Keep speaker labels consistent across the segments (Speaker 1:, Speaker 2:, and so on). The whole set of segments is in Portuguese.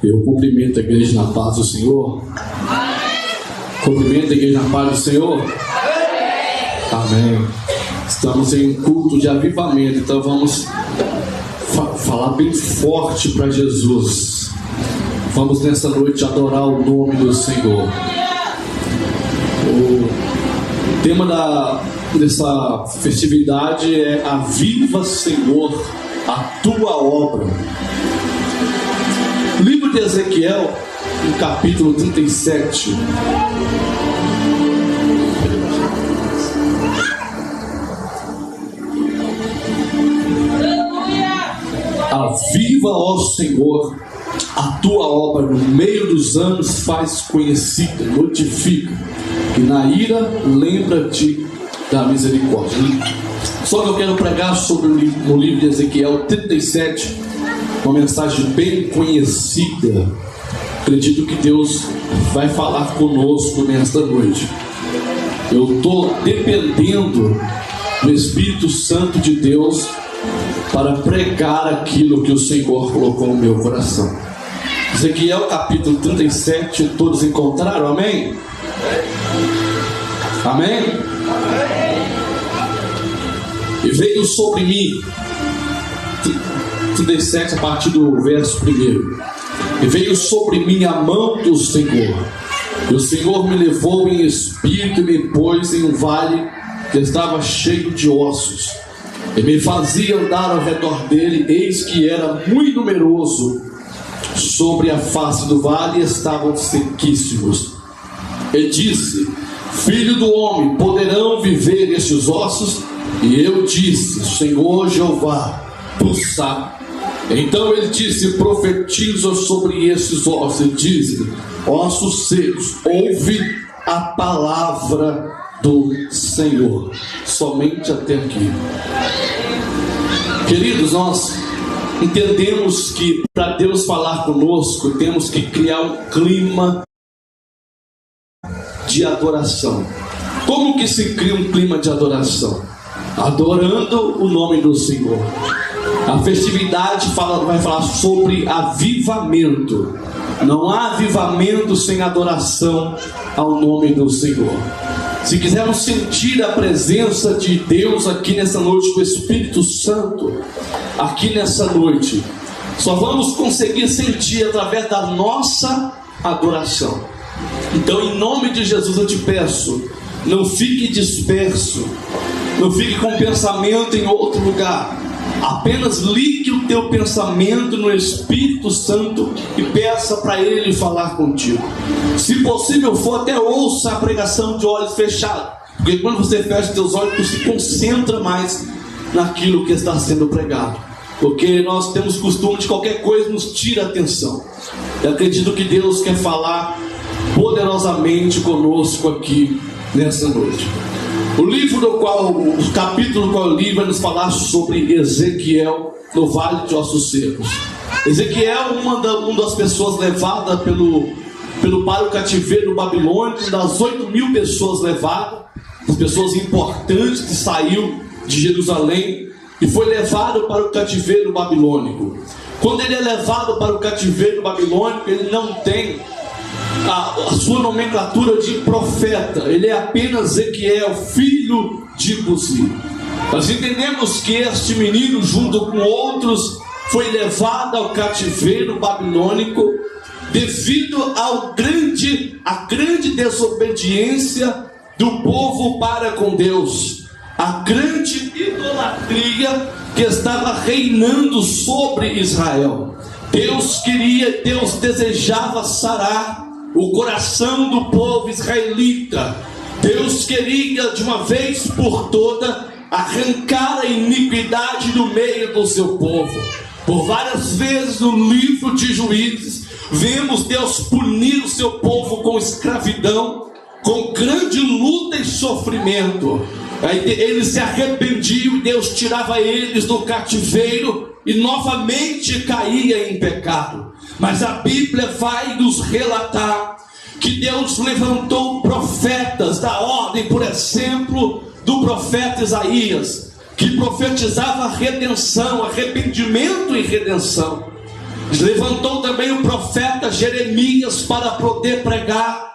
Speaker 1: Eu cumprimento a igreja na paz do Senhor. Cumprimento a igreja na paz do Senhor. Amém. Estamos em um culto de avivamento, então vamos falar bem forte para Jesus. Vamos nessa noite adorar o nome do Senhor. O tema dessa festividade é: aviva, Senhor, a tua obra. Livro de Ezequiel, no capítulo 37. Aviva, ó Senhor, a tua obra no meio dos anos, faz conhecida, notifica, que na ira lembra-te da misericórdia. Só que eu quero pregar sobre no livro de Ezequiel 37, uma mensagem bem conhecida. Acredito que Deus vai falar conosco nesta noite. Eu estou dependendo do Espírito Santo de Deus para pregar aquilo que o Senhor colocou no meu coração. Ezequiel capítulo 37, todos encontraram? Amém? Amém? E veio sobre mim, 37 a partir do verso 1. E veio sobre mim a mão do Senhor, e o Senhor me levou em espírito e me pôs em um vale que estava cheio de ossos, e me fazia andar ao redor dele. Eis que era muito numeroso. Sobre a face do vale estavam sequíssimos. E disse: Filho do homem, poderão viver estes ossos? E eu disse: Senhor Jeová, tu sabes. Então ele disse: profetiza sobre esses ossos, e diz: ossos secos, ouve a palavra do Senhor. Somente até aqui. Queridos, nós entendemos que para Deus falar conosco, temos que criar um clima de adoração. Como que se cria um clima de adoração? Adorando o nome do Senhor. A festividade vai falar sobre avivamento. Não há avivamento sem adoração ao nome do Senhor. Se quisermos sentir a presença de Deus aqui nessa noite, com o Espírito Santo aqui nessa noite, só vamos conseguir sentir através da nossa adoração. Então, em nome de Jesus, eu te peço, não fique disperso, não fique com pensamento em outro lugar. Apenas ligue o teu pensamento no Espírito Santo e peça para Ele falar contigo. Se possível for, até ouça a pregação de olhos fechados, porque quando você fecha os teus olhos, você se concentra mais naquilo que está sendo pregado. Porque nós temos costume de qualquer coisa nos tira a atenção. Eu acredito que Deus quer falar poderosamente conosco aqui nessa noite. O capítulo do qual eu li vai nos falar sobre Ezequiel no Vale de Ossos Secos. Ezequiel, uma das pessoas levadas para o cativeiro babilônico, das 8.000 pessoas levadas, as pessoas importantes que saiu de Jerusalém e foi levado para o cativeiro babilônico. Quando ele é levado para o cativeiro babilônico, ele não tem a sua nomenclatura de profeta, ele é apenas Ezequiel, filho de Buzi. Nós entendemos que este menino, junto com outros, foi levado ao cativeiro babilônico devido à grande desobediência do povo para com Deus, a grande idolatria que estava reinando sobre Israel. Deus desejava sarar o coração do povo israelita. Deus queria de uma vez por toda arrancar a iniquidade do meio do seu povo. Por várias vezes no livro de Juízes, vemos Deus punir o seu povo com escravidão, com grande luta e sofrimento. Eles se arrependiam e Deus tirava eles do cativeiro e novamente caía em pecado. Mas a Bíblia vai nos relatar que Deus levantou profetas da ordem, por exemplo, do profeta Isaías, que profetizava redenção, arrependimento e redenção. Levantou também o profeta Jeremias para poder pregar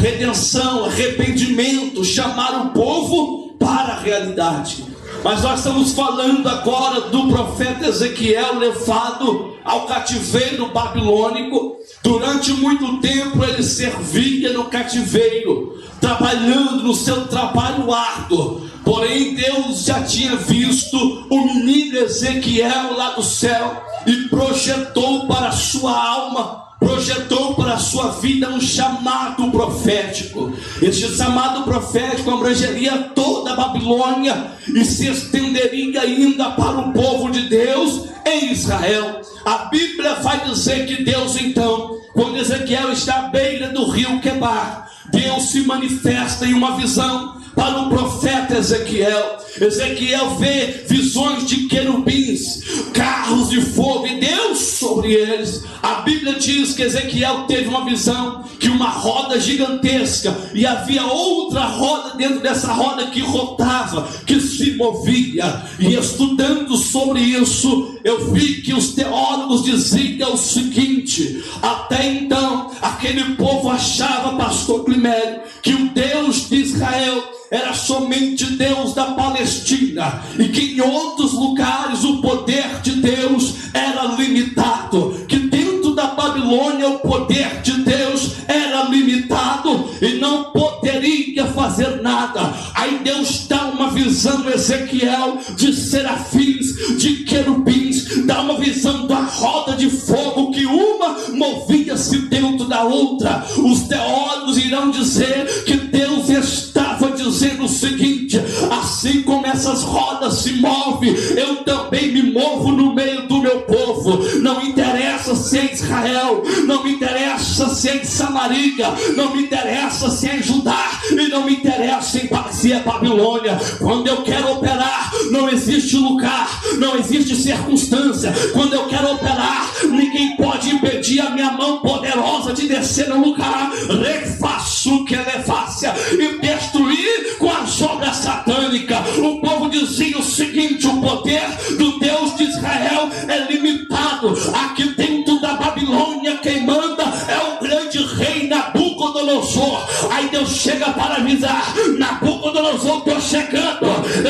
Speaker 1: redenção, arrependimento, chamar o povo para a realidade. Mas nós estamos falando agora do profeta Ezequiel, levado ao cativeiro babilônico. Durante muito tempo ele servia no cativeiro, trabalhando no seu trabalho árduo. Porém Deus já tinha visto o menino Ezequiel lá do céu e projetou para a sua alma, projetou para a sua vida um chamado profético. Este chamado profético abrangeria toda a Babilônia e se estenderia ainda para o povo de Deus em Israel. A Bíblia vai dizer que Deus então, quando Ezequiel está à beira do rio Quebar, Deus se manifesta em uma visão para o profeta Ezequiel. Ezequiel vê visões de querubins, carros de fogo e Deus sobre eles. A Bíblia diz que Ezequiel teve uma visão que uma roda gigantesca, e havia outra roda dentro dessa roda que rotava, que se movia. E estudando sobre isso, eu vi que os teólogos diziam o seguinte: até então aquele povo achava, pastor Climério, que o Deus de Israel era somente Deus da Palestina, e que em outros lugares o poder de Deus era limitado, que dentro da Babilônia o poder de Deus era limitado e não poderia fazer nada. Aí Deus dá uma visão a Ezequiel de serafins, de querubins, dá uma visão da roda de fogo, que uma movia-se dentro da outra. Os teólogos irão dizer que Deus estava dizendo o seguinte: assim como essas rodas se movem, eu também me movo no meio do meu povo. Não interessa se é Israel, não me interessa se é em Samaria, não me interessa se é em Judá, e não me interessa se é Babilônia. Quando eu quero operar, não existe lugar, não existe circunstância. Quando eu quero operar, ninguém pode impedir a minha mão poderosa de descer no lugar, refaço que elefácia, e destruir com as obras satânicas. O povo dizia o seguinte: o poder do Deus de Israel é limitado. Aqui dentro da Babilônia quem manda é o grande rei Nabucodonosor. Aí Deus chega para avisar: Nabucodonosor, eu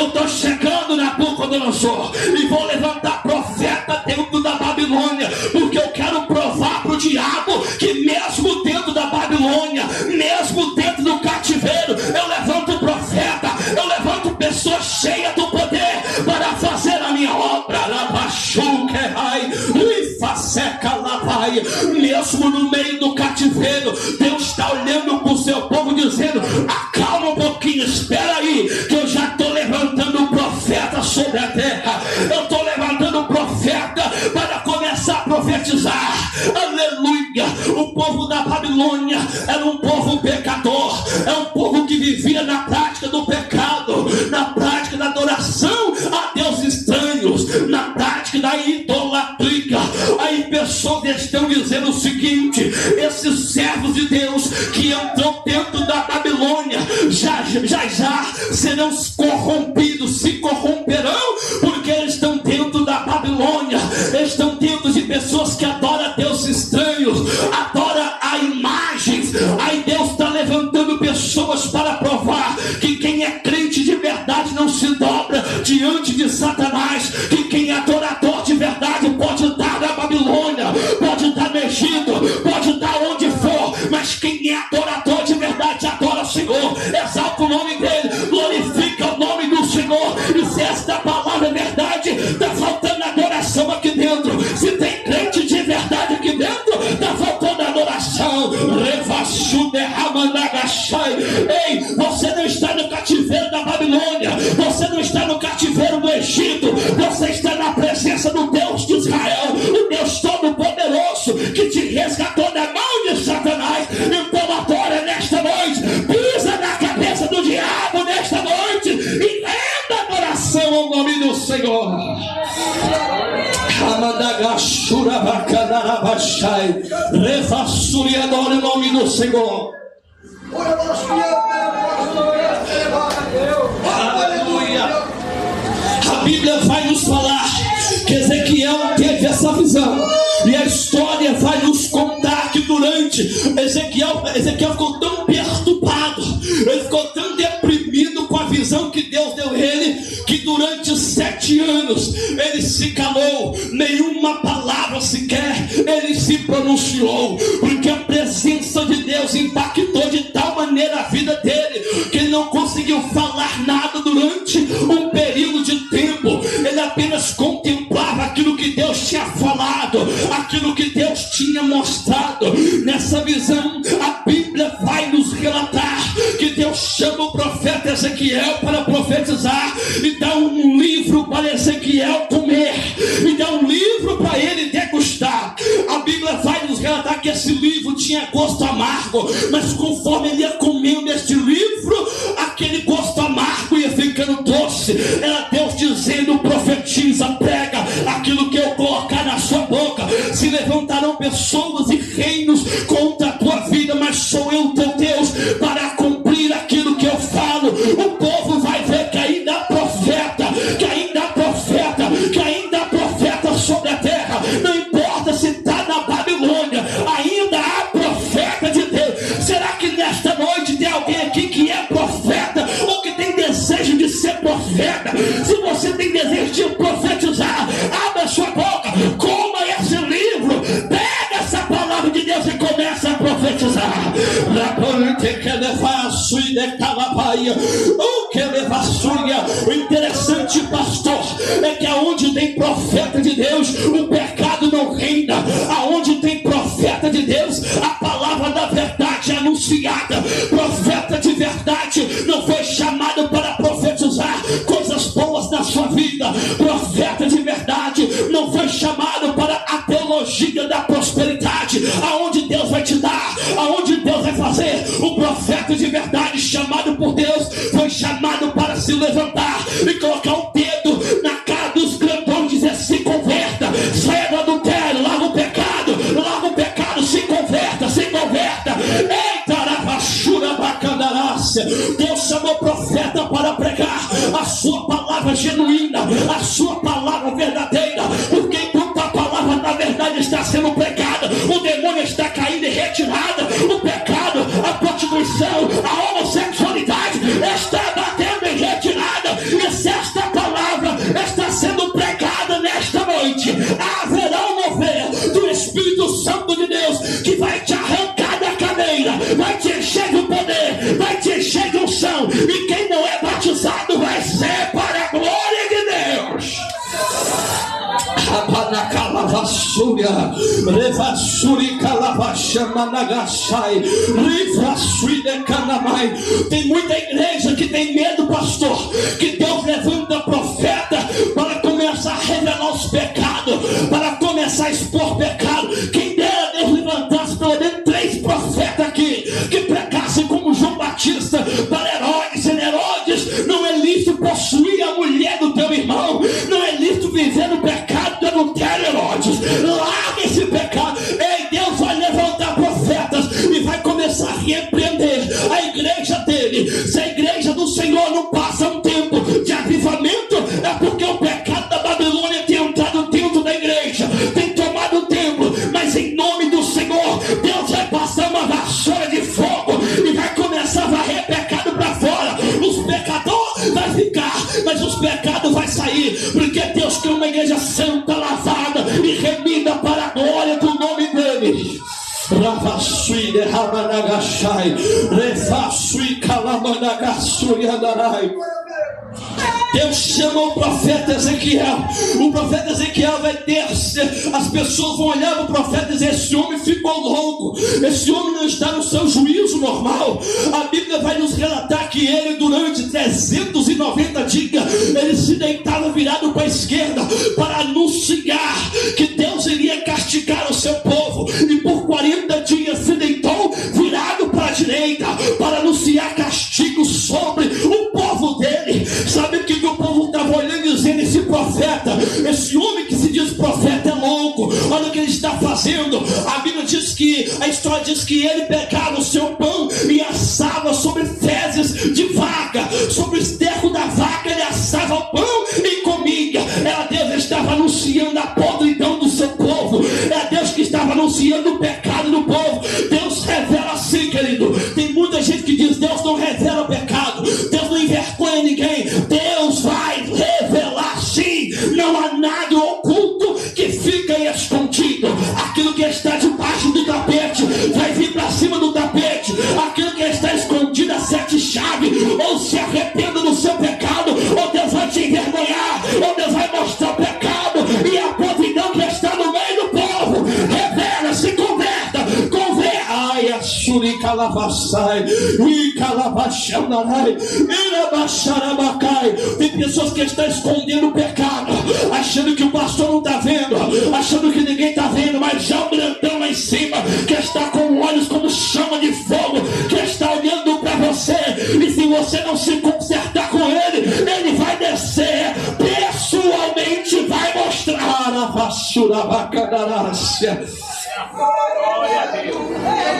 Speaker 1: estou chegando, Nabucodonosor, e vou levantar profeta dentro da Babilônia, porque eu quero provar para o diabo que mesmo dentro da Babilônia, mesmo dentro do cativeiro, eu levanto profeta, eu levanto pessoa cheia do poder para fazer a minha obra. Mesmo no meio do cativeiro, Deus está olhando para o seu povo dizendo: acalma um pouquinho, espera aí, que eu já estou levantando um profeta sobre a terra. Eu estou levantando um profeta para começar a profetizar. Aleluia. O povo da Babilônia era um povo pecador, é um povo que vivia na prática do pecado, na prática da adoração a deuses estranhos, na prática da idolatria. Aí pessoas estão dizendo o seguinte: esses servos de Deus que entram dentro da Babilônia já serão corrompidos, se corromperão, porque eles estão dentro da Babilônia, eles estão dentro de pessoas que adoram a deuses estranhos, adoram a imagens. Aí Deus está levantando pessoas para provar que quem é crente de verdade não se dobra diante de Satanás, que quem é adorador de verdade pode estar na Babilônia, pode estar no Egito, pode estar onde for, mas quem é adorador de verdade adora o Senhor, exalta o nome dele, glorifica o nome do Senhor. E se esta palavra é verdade, está faltando adoração aqui dentro. Se tem crente de verdade aqui dentro, está faltando adoração. Ei, você não está no cativeiro da Babilônia, você não está no cativeiro do Egito, você está na presença do Deus de Israel, o Deus Todo-Poderoso, que te resgatou da mão de Satanás. Então adora nesta noite, pisa na cabeça do diabo nesta noite e renda adoração ao nome do Senhor. Refaçure, adora o nome do Senhor. Aleluia. A Bíblia vai nos falar que Ezequiel teve essa visão, e as anos ele se calou, nenhuma palavra sequer ele se pronunciou, porque a presença de Deus impactou de tal maneira a vida dele, que ele não conseguiu falar nada durante um período de tempo. Ele apenas contemplava aquilo que Deus tinha falado, aquilo que Deus tinha mostrado. Nessa visão, a Bíblia vai nos relatar que Deus chama o profeta Ezequiel para profetizar e dá um livro para Ezequiel comer, e dá um livro para ele degustar. A Bíblia vai nos relatar que esse livro tinha gosto amargo, mas conforme ele ia comendo este livro, aquele gosto amargo ia ficando doce. Era Deus dizendo: profetiza, prega aquilo que eu colocar na sua boca. Se levantarão pessoas e reinos contra a tua vida, mas sou eu teu Deus para cumprir aquilo que eu falo. O povo vai ver que ainda há profeta, que ainda há profeta, que ainda há profeta sobre a terra. Não importa se está na Babilônia, ainda há profeta de Deus. Será que nesta noite tem alguém aqui que é profeta ou que tem desejo de ser profeta? Se você tem desejo de profetizar, abra a sua boca, coma esse livro, pega essa palavra de Deus e começa a profetizar. O interessante, pastor, é que aonde tem profeta de Deus, o pecado não reina. Aonde tem profeta de Deus, a palavra da verdade é anunciada. Profeta de verdade não foi chamado para profetizar coisas boas na sua vida. Profeta de verdade não foi chamado para a teologia da prosperidade, aonde Deus vai te dar, aonde Deus vai fazer. O profeta de verdade, chamado por Deus, foi chamado para se levantar e colocar o dedo na cara dos grandões e dizer: se converta, saia do adultério, larga o pecado, se converta, se converta. Eita, ravachura bacandarácia. Deus chamou o profeta para pregar a sua palavra genuína, a sua palavra verdadeira, porque enquanto a palavra da verdade está sendo pregada, o demônio está caindo em retirada, o pecado, a prostituição, a homossexualidade está batendo em retirada. E se esta palavra está sendo pregada nesta noite, haverá um mover do Espírito Santo de Deus que vai te arrancar da cadeira, vai te encher de poder, vai te encher de unção, e quem não é batizado vai ser para a glória de Deus. Tem muita igreja que tem medo, pastor, que Deus levanta profeta para começar a revelar os pecados, para começar a expor pecado. Quem dera Deus levantasse pelo menos 3 profetas aqui que pregassem como João Batista para Herodes. Herodes, não é lícito possuir a mulher do teu irmão, não é lícito viver no pecado do adultério, Herodes. Larga esse pecado. Ei, Deus vai levantar profetas e vai começar a repreender a igreja dele. Se a igreja do Senhor não passa um tempo de avivamento, é porque o pecado da Babilônia tem entrado dentro da igreja, tem tomado o templo. Mas em nome do Senhor, Deus vai passar uma vassoura de fogo e vai começar a varrer pecado para fora. Os pecadores vai ficar, mas os pecados vai sair, porque Deus quer uma igreja santa, lavada e remida para a glória do nome dele. Ravasui de Ramanagashai, Refasui Kalamanagasuri Adarai. Deus chamou o profeta Ezequiel. O profeta Ezequiel vai descer. As pessoas vão olhar para o profeta e dizer: esse homem ficou louco, esse homem não está no seu juízo normal. A Bíblia vai nos relatar que ele, durante 390 dias, ele se deitava virado para a esquerda para anunciar que Deus iria castigar o seu povo, e por 40 dias se deitou virado para a direita para anunciar castigo sobre o povo dele. Sabe o que o povo estava olhando e dizendo: esse profeta, esse homem que se diz profeta é louco, olha o que ele está fazendo. A Bíblia diz que, a história diz que ele pegava o seu pão e assava sobre fezes de vaca, sobre o esterco da vaca ele assava o pão e comia. Era Deus que estava anunciando a podridão do seu povo, era Deus que estava anunciando o pecado do povo. Deus revela assim, querido. Tem muita gente que diz: Deus não revela o pecado, Deus não envergonha ninguém. Deus vai revelar sim, não bem escondido, aquilo que está debaixo do tapete, vai vir para cima do tapete. Aquilo que está escondido a 7 chaves, ou se arrependa do seu pecado, ou Deus vai te envergonhar, ou Deus vai mostrar o pecado e a podridão que está no meio do povo. Revela, se converta, ai, a suri calavassai, e calavaxandarai, e abaixarabacai. Tem pessoas que estão escondendo o pecado, achando que o pastor não está vendo, achando que ninguém está vendo, mas já o grandão lá em cima, que está com olhos como chama de fogo, que está olhando para você, e se você não se consertar com ele, ele vai descer, pessoalmente vai mostrar a vassoura bacadácia.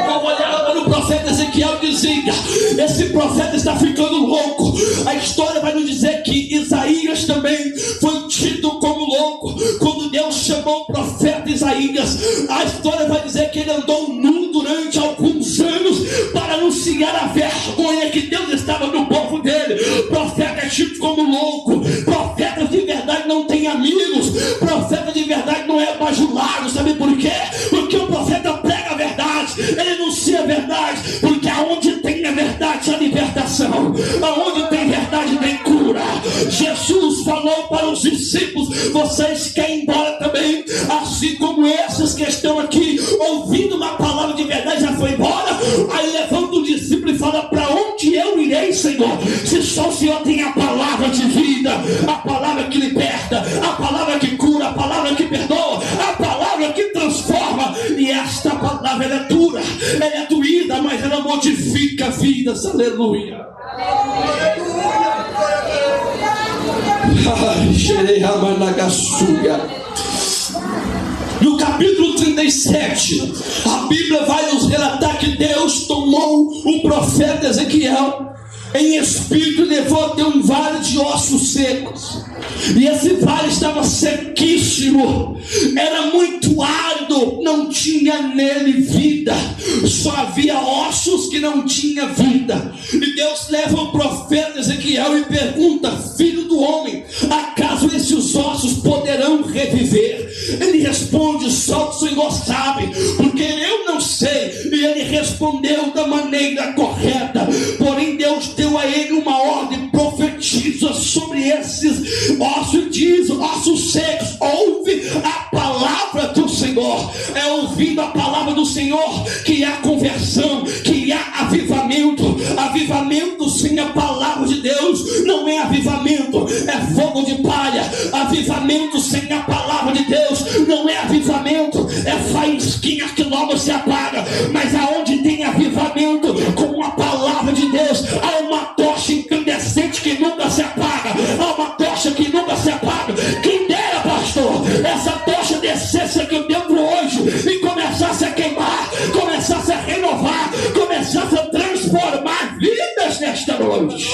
Speaker 1: Como olhava no profeta Ezequiel, dizia: esse profeta está ficando louco. A história vai nos dizer que Isaías também foi tido como louco quando Deus chamou o profeta Isaías. A história vai dizer que ele andou nu durante alguns anos para anunciar a vergonha que Deus estava no povo dele. Profeta é tido como louco. Profeta de verdade não tem amigos. Profeta de verdade não é bajulado. Sabe por quê? Porque o profeta prega a verdade, ele anuncia a verdade, porque aonde tem a verdade há libertação, aonde tem verdade tem cura. Jesus falou para os discípulos: vocês querem ir embora também, assim como esses que estão aqui ouvindo uma palavra de verdade já foi embora. Aí levanta o discípulo e fala: para onde eu irei, Senhor? Se só o Senhor tem a palavra de vida, a palavra que liberta, a palavra que cura, a palavra que perdoa, a palavra que transforma. E esta palavra, ela é dura, ela é doída, mas ela modifica vidas. Aleluia. No capítulo 37, a Bíblia vai nos relatar que Deus tomou o profeta Ezequiel em espírito e levou até um vale de ossos secos. E esse vale estava sequíssimo, era muito árido, não tinha nele vida, só havia ossos que não tinha vida. E Deus leva o profeta Ezequiel e pergunta: filho do homem, acaso esses ossos poderão reviver? Ele responde: só o Senhor sabe, porque eu não sei. E ele respondeu da maneira correta. Porém Deus deu a ele uma ordem: profetiza sobre esses ossos e diz: ossos secos, ouve a palavra do Senhor. É ouvindo a palavra do Senhor que há conversão, que há avivamento. Avivamento sem a palavra de Deus não é avivamento, é fogo de palha. Avivamento sem a palavra de Deus não é avivamento, é faísquinha que logo se apaga. Mas aonde tem avivamento com a palavra de Deus, há uma tocha incandescente que nunca se apaga, há uma tocha que nunca se apaga. Quem dera, pastor, essa tocha descesse aqui dentro hoje e começasse a queimar, começasse a renovar, começasse a transformar vidas nesta noite.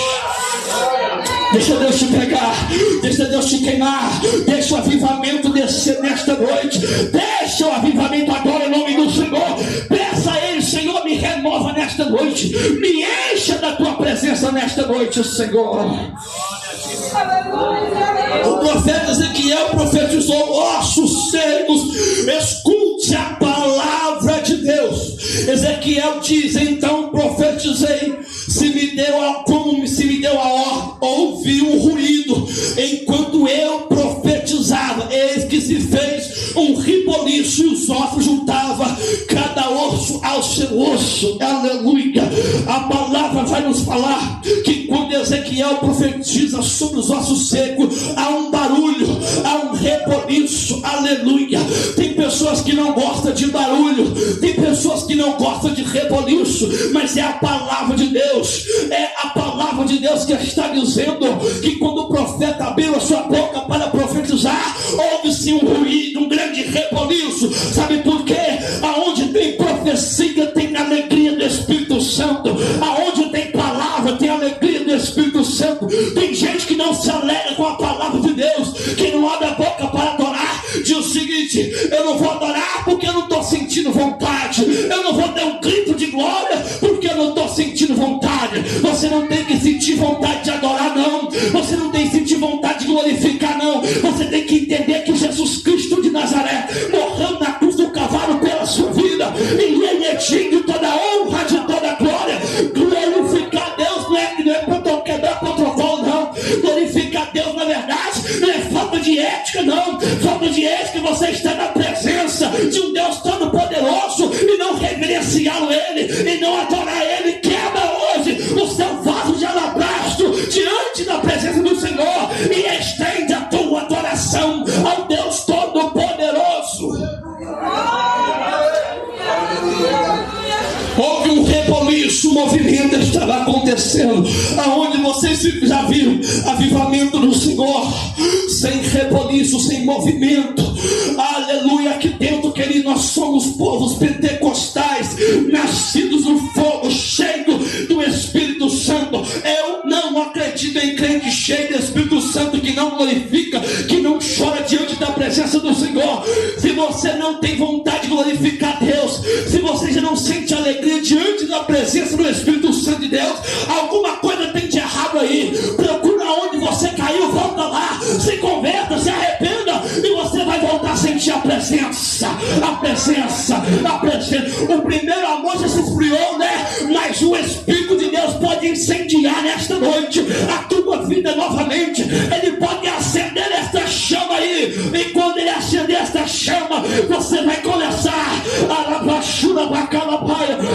Speaker 1: Deixa Deus te pegar, deixa Deus te queimar, deixa o avivamento descer nesta noite, deixa o avivamento agora em nome do Senhor. Peça a Ele: Senhor, me renova nesta noite, me encha da tua presença nesta noite, Senhor. O profeta Ezequiel profetizou: ossos secos, escute a palavra de Deus. Ezequiel diz: então profetizei, se me deu a ordem, ouvi um ruído enquanto eu profetizava, eis que se fez um riboliço e os ossos juntavam cada osso ao seu osso. Aleluia. A palavra vai nos falar que quando Ezequiel profetiza sobre os ossos secos, há um barulho, há um reboliço. Aleluia. Tem pessoas que não gostam de barulho, tem pessoas que não gostam de reboliço, mas é a palavra de Deus, é a palavra de Deus que está dizendo que quando o profeta abriu a sua boca para profetizar, houve-se um ruído, um grande reboliço. Sabe por quê? Aonde tem profecia tem alegria do Espírito Santo, aonde tem palavra tem alegria do Espírito Santo. Tem gente que não se alegra com a palavra de Deus, que não abre a boca para adorar, diz o seguinte: eu não vou adorar porque eu não estou sentindo vontade, eu não vou dar um grito de glória porque eu não estou sentindo vontade. Você não tem que sentir vontade de adorar, não. Você não tem que sentir vontade de glorificar, não. Você tem que entender que Jesus Cristo de Nazaré morreu na cruz do cavalo pela sua vida, e Ele é digno de toda honra, de toda glória. Glorificar a Deus não é para quebrar protocolo, não. Glorificar a Deus, na verdade, não é falta de ética, não. Falta de ética, você está na presença de um Deus todo-poderoso e não reverenciá-lo Ele, e não adorar Ele. Quebra hoje o seu vaso de alabastro diante da presença do Senhor e estende a tua adoração ao Deus todo-poderoso. Houve um reboliço, um movimento estava acontecendo, aonde vocês já viram avivamento do Senhor, sem reboliço, sem movimento. Aleluia, aqui dentro, querido, nós somos povos pentecostais, nascidos no fogo, cheio do Espírito Santo. Eu não acredito em crente cheio do Espírito Santo que não glorifica, que não chora diante da presença do Senhor. Se você não tem vontade de glorificar Deus, se você já não sente alegria diante da presença do Espírito Santo de Deus, alguma coisa tem de errado aí. Procura onde você caiu, volta lá, se converta, se arrependa, e você vai voltar a sentir a presença, a presença, a presença. O primeiro amor já se esfriou, né? Mas o Espírito de Deus pode incendiar nesta noite a tua vida novamente. Ele pode acender esta chama aí, e quando Ele acender esta chama, você vai começar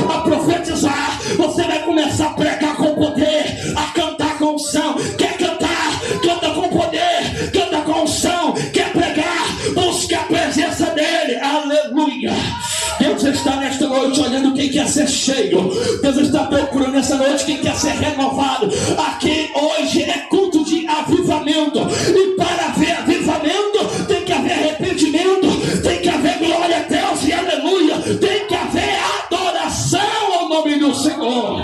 Speaker 1: a profetizar. Você vai começar a pregar com poder, a cantar com unção. Quer cantar? Canta com poder, canta com unção. Quer pregar? Busque a presença dEle. Aleluia. Deus está nesta noite olhando quem quer ser cheio. Deus está procurando nessa noite quem quer ser renovado. Aqui hoje é culto de avivamento, e para haver avivamento tem que haver arrependimento, tem que haver glória a Deus e aleluia, tem que haver adoração ao nome do Senhor.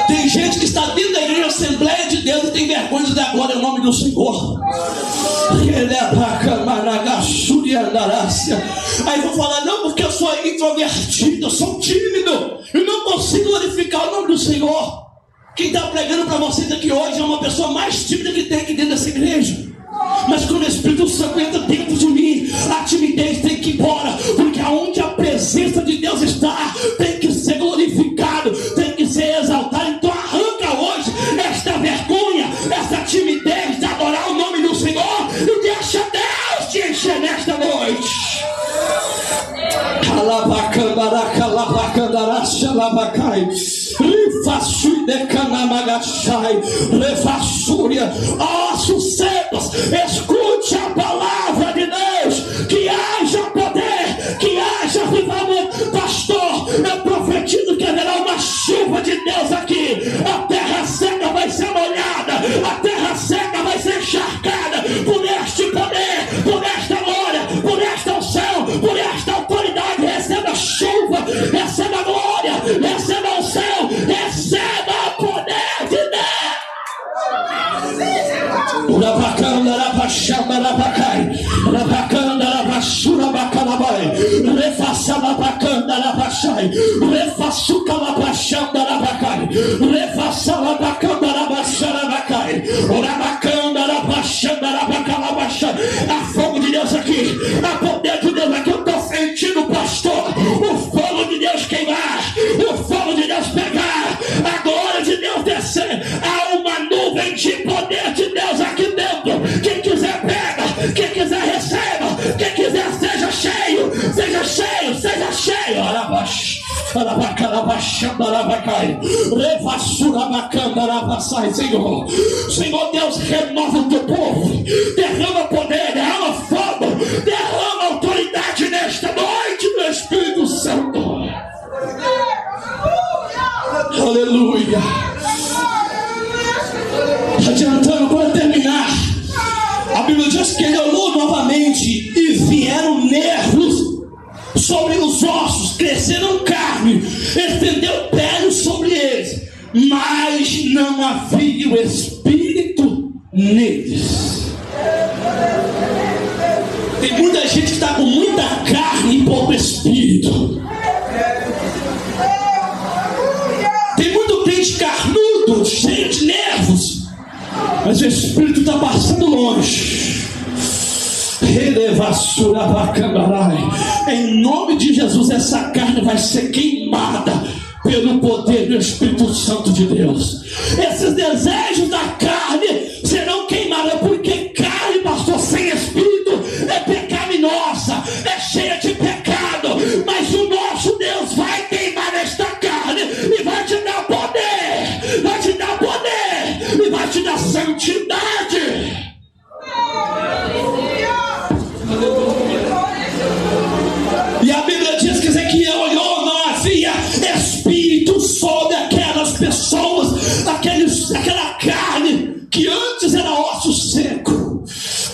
Speaker 1: Tem gente que está dentro da igreja Assembleia de Deus e tem vergonha de dar glória ao nome do Senhor. Aí vou falar, não, porque eu sou introvertido, eu sou tímido, eu não consigo glorificar o nome do Senhor. Quem está pregando para vocês aqui hoje é uma pessoa mais tímida que tem aqui dentro dessa igreja. Mas quando o Espírito Santo entra dentro de mim, a timidez tem que ir embora, porque aonde a presença de Deus está, tem que ser glorificado, tem que ser exaltado. Então arranca hoje esta vergonha, essa timidez de adorar o nome do Senhor, e deixa Deus te encher nesta noite. Ó sossegos, escute a palavra de Deus, que haja poder, que haja avivamento. Pastor, eu profetizo que haverá uma chuva de Deus aqui. A terra seca vai ser molhada, a terra seca vai ser encharcada por este poder, por esta glória, por esta unção, por esta autoridade. Receba chuva, receba glória, receba unção, receba poder de Deus. A fogo de Deus aqui, a poder de Deus aqui. Eu estou sentindo, pastor, o fogo de Deus queimar, o fogo de Deus pegar, a glória de Deus descer. Há uma nuvem de poder de Deus aqui dentro. Quem quiser pega, quem quiser receba, quem quiser seja cheio, seja cheio, seja cheio. Senhor, Senhor Deus, renova o teu povo, derrama poder, derrama fogo, derrama autoridade nesta noite do Espírito Santo. Aleluia. Adiantando para terminar, a Bíblia diz que ele olhou novamente e vieram nervos sobre os ossos, cresceram carne, estendeu pele sobre eles, mas não havia o Espírito neles. Tem muita gente que está com muita carne e pouco Espírito. Tem muito crente carnudo, cheio de nervos, mas o Espírito está passando longe. Em nome de Jesus, essa carne vai ser queimada pelo poder do Espírito Santo de Deus. Esses desejos da carne serão queimados, porque carne, pastor, sem Espírito é pecaminosa, é cheia de pecado. Mas o nosso Deus vai queimar esta carne e vai te dar poder, vai te dar poder e vai te dar santidade. E a Bíblia diz que Ezequiel olhou, não havia espírito sobre aquelas pessoas, aquela carne que antes era osso seco.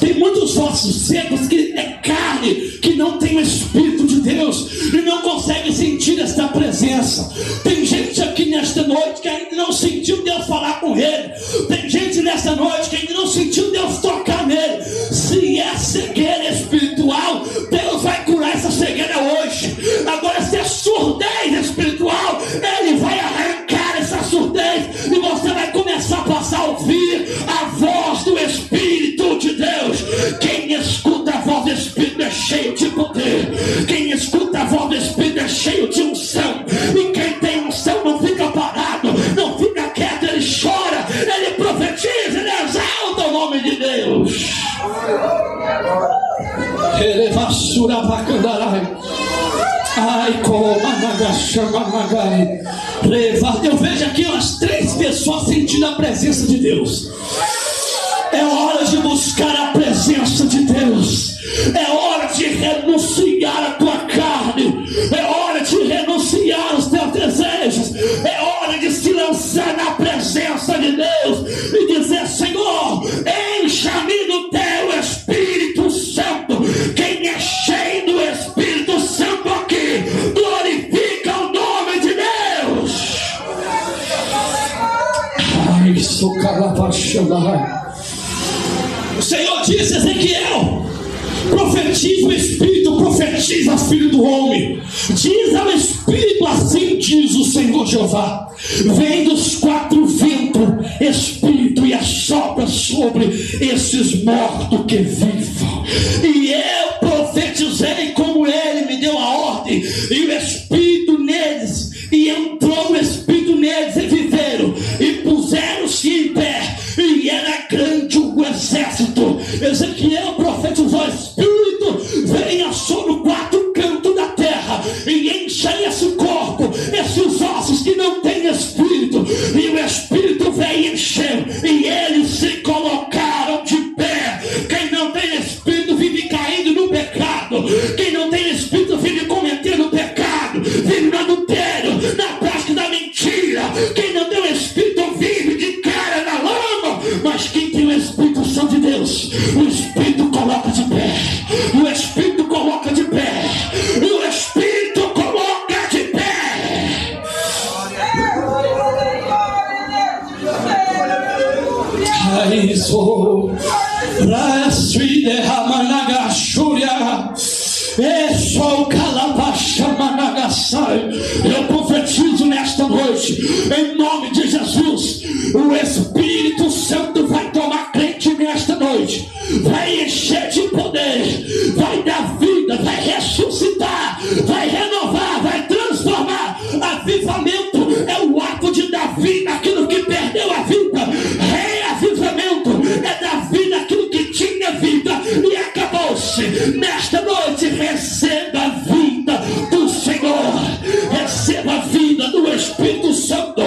Speaker 1: Tem muitos ossos secos que é carne, que não tem o Espírito de Deus e não consegue sentir esta presença. Tem gente aqui nesta noite que ainda não sentiu Deus falar com ele. Tem gente nesta noite que ainda não sentiu Deus tocar nele. Se é cegueira espiritual, Deus vai curar essa cegueira hoje. Agora, se é surdez espiritual, Ele vai arrancar essa surdez e você vai começar a passar a ouvir a voz do Espírito de Deus. Quem escuta a voz do Espírito é cheio de poder. Quem escuta a voz do Espírito é cheio de unção. E quem tem unção não fica parado, não fica quieto, ele chora, ele profetiza, ele exalta o nome de Deus. Eu vejo aqui umas 3 pessoas sentindo a presença de Deus. É hora de buscar a presença de Deus. É hora de renunciar a tua carne. É hora de renunciar os teus desejos. É hora de se lançar na presença de Deus e dizer: Senhor, encha-me do teu Espírito Santo. Quem é cheio do Espírito Santo aqui, glorifica o nome de Deus. Ai, sou calabachadai. O Senhor disse a Ezequiel: profetiza o Espírito, profetiza, filho do homem. Diz ao Espírito: assim diz o Senhor Jeová: vem dos 4 ventos, Espírito, e assopra sobre esses mortos que vivam. E eu profetizei como ele me deu a ordem, e o Espírito neles, e entrou o Espírito neles, e viveram, e puseram-se em pé, e era grande o exército. Ezequiel profetizou: Espírito, venha sobre os 4 cantos da terra e encha esse corpo, esses ossos que não têm Espírito. E o Espírito veio encher, e eles se colocaram de pé. Quem não tem Espírito vive caindo no pecado. Quem não tem Espírito vive cometendo pecado, vive no adultério, na prática da mentira. Quem não tem o Espírito vive de cara na lama. Mas quem tem o Espírito Santo de Deus, o Espírito coloca de pé. O Espírito coloca de pé. O Espírito coloca de pé. Raizo, rasui derramanagachúria. Eu profetizo nesta noite, em nome de Jesus, o Espírito Santo vai tomar crente nesta noite, vai encher de poder, vai dar vida, vai ressuscitar, vai renovar, vai transformar. Avivamento é o ato de dar vida àquilo que perdeu a vida. Reavivamento é dar vida àquilo que tinha vida e acabou-se. Nesta noite, receba a vida do Senhor, receba a vida do Espírito Santo,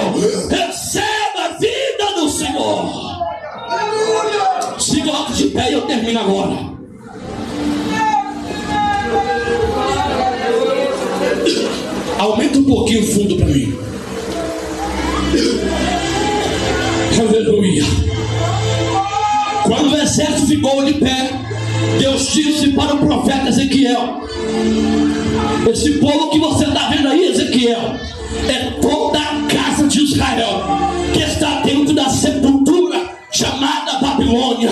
Speaker 1: receba a vida do Senhor. Se coloque de pé e eu termino agora. Aumenta um pouquinho o fundo para mim. Aleluia. Quando o exército ficou de pé, Deus disse para o profeta Ezequiel: esse povo que você está vendo aí, Ezequiel, é toda a casa de Israel que está dentro da sepultura chamada Babilônia,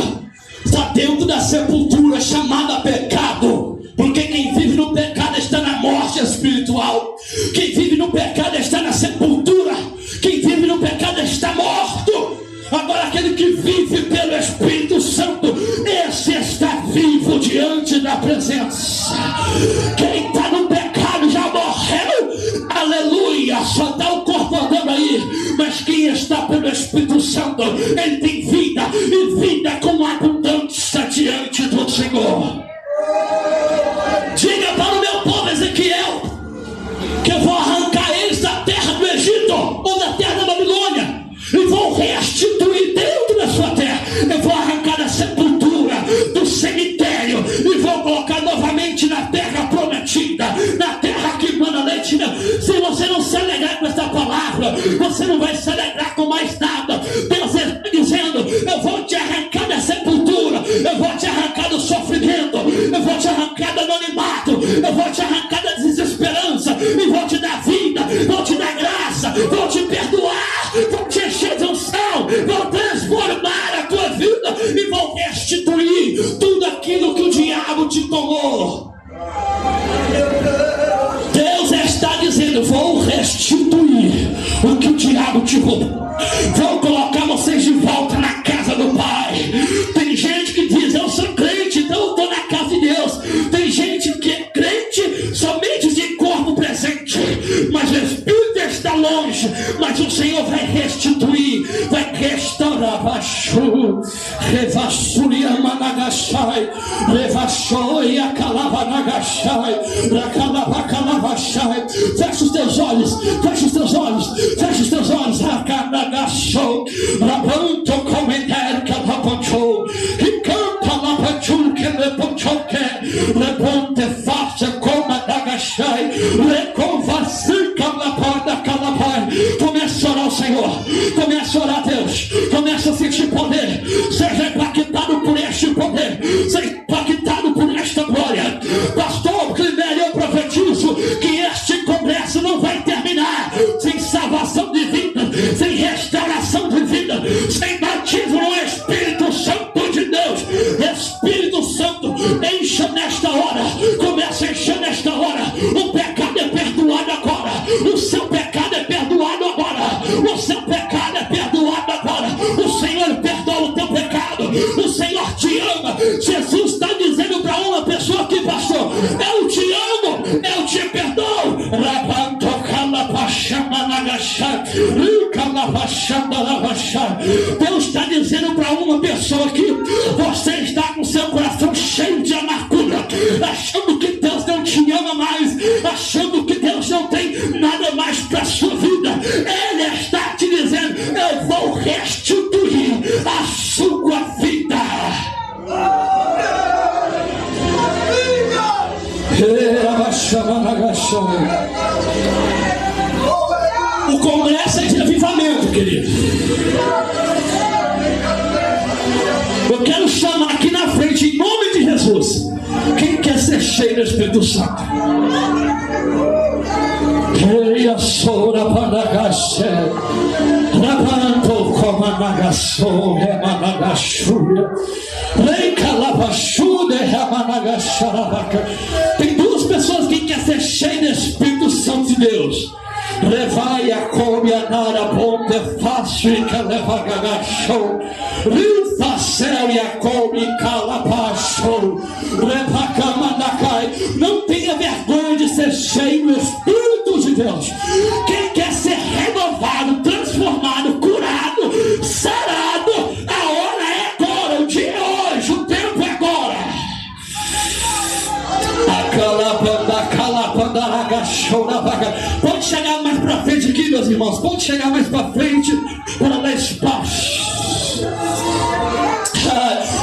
Speaker 1: está dentro da sepultura chamada pecado. Porque quem vive no pecado está na morte espiritual. Quem vive no pecado está na sepultura. Quem vive no pecado está morto. Agora aquele que vive pelo Espírito Santo, esse está vivo.
Speaker 2: vivo diante da presença. Quem está no pecado já morreu, aleluia, só está o corpo andando aí. Mas quem está pelo Espírito Santo, ele tem vida, e vida com abundância diante do Senhor. Diga para o meu povo Ezequiel que eu vou arrancar eles da terra do Egito ou da terra da Babilônia e vou restituir dentro da sua terra. Eu vou arrancar da sepultura, do cemitério, e vou colocar novamente na terra prometida, na terra que manda leite. Se você não se alegrar com essa palavra, você não vai se alegrar com mais nada. Deus está dizendo: eu vou te arrancar da sepultura, eu vou te arrancar do sofrimento, eu vou te arrancar do anonimato, eu vou te arrancar da desesperança, e vou te dar vida, vou te dar graça, vou te perdoar, vou te encher de unção, vou transformar a tua vida e vou restituir tudo aquilo que o diabo te tomou. Deus está dizendo: vou restituir o que o diabo te roubou. Vou colocar vocês de volta na casa do Pai. Tem gente que diz: eu sou crente, então eu estou na casa de Deus. Tem gente que é crente somente de corpo presente, mas o Espírito está longe. Mas o Senhor vai restituir, vai restaurar. Baixo, revassuria managashai, revachoi a calavanagashai, racalava calavashai. Fecha os teus olhos, fecha os teus olhos, fecha os teus olhos. Racanagashou, rabanto comentário que rapanchou, que canta lapachul que lepanchoque, leponte faixa como agachai, reconvasica na porta calapai. Comece a orar ao Senhor, comece a orar a Deus, comece a sentir poder. Seja impactado por este poder, seja impactado por esta glória. Pastor Climério, eu profetizo que este congresso não vai terminar sem salvação de vida, sem restauração de vida, sem batismo no Espírito Santo de Deus. Espírito Santo, encha nesta hora, começa a encher nesta hora. O pecado é perdoado agora, o seu pecado é perdoado agora, o seu pecado é perdoado agora. O Senhor perdoa o teu pecado, o Senhor te ama. Jesus está dizendo para uma pessoa aqui: pastor, eu te amo, eu te perdoo. Deus está dizendo para uma pessoa aqui: você está com seu coração cheio de amargura, achando que Deus não te ama mais, achando que Deus não tem nada mais para a sua vida. Ele está te dizendo: eu vou restituir a sua vida. O congresso é de avivamento, querido. Eu quero chamar aqui na frente, em nome de Jesus, quem quer ser cheio do Espírito Santo. Tem duas pessoas que querem ser cheio do Espírito Santo de Deus. Levai a come a nara ponte fácil que leva gagachou. Rifa céu e a come calapachou. Leva cama na cai. Não tenha vergonha de ser cheio do Espírito de Deus. Quem quer ser renovado, transformado, curado, sarado, a hora é agora, o dia é hoje, o tempo é agora. Pode chegar mais para frente aqui, meus irmãos. Pode chegar mais para frente para dar espaço.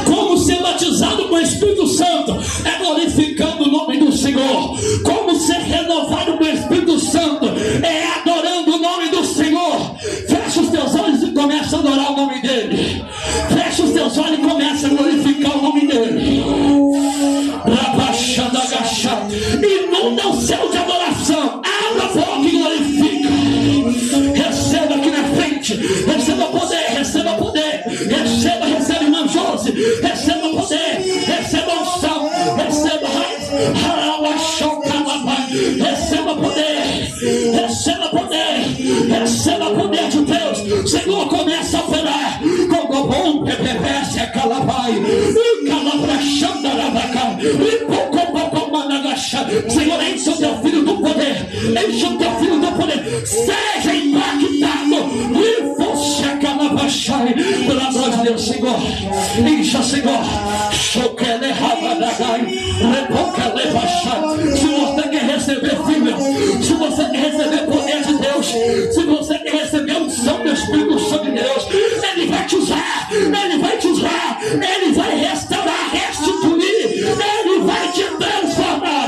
Speaker 2: Como ser batizado com o Espírito Santo é glorificando o nome do Senhor. Como ser renovado com o Espírito Santo é adorando o nome do Senhor. Fecha os teus olhos e começa a adorar o nome dele. Fecha os teus olhos e começa a glorificar o nome dele. Inunda o céu de adoração. Abra a boca e glorifica. Receba aqui na frente. Receba poder, receba poder. Receba irmã Josi. Receba poder, receba unção. Receba raiz. Receba poder, receba poder. Receba poder de Deus. Senhor, começa a operar. Como bom que perverse a calabai. E calabra xandarabacá. Senhor, enche o teu filho do poder. Enche o teu filho do poder. Seja impactado. Pela glória de Deus, Senhor. Encha, Senhor. Se você quer receber, filho, se você quer receber o poder de Deus, se você quer receber a unção do Espírito Santo de Deus, Ele vai te usar. Ele vai te usar. Ele vai restaurar, restituir. Ele vai te transformar.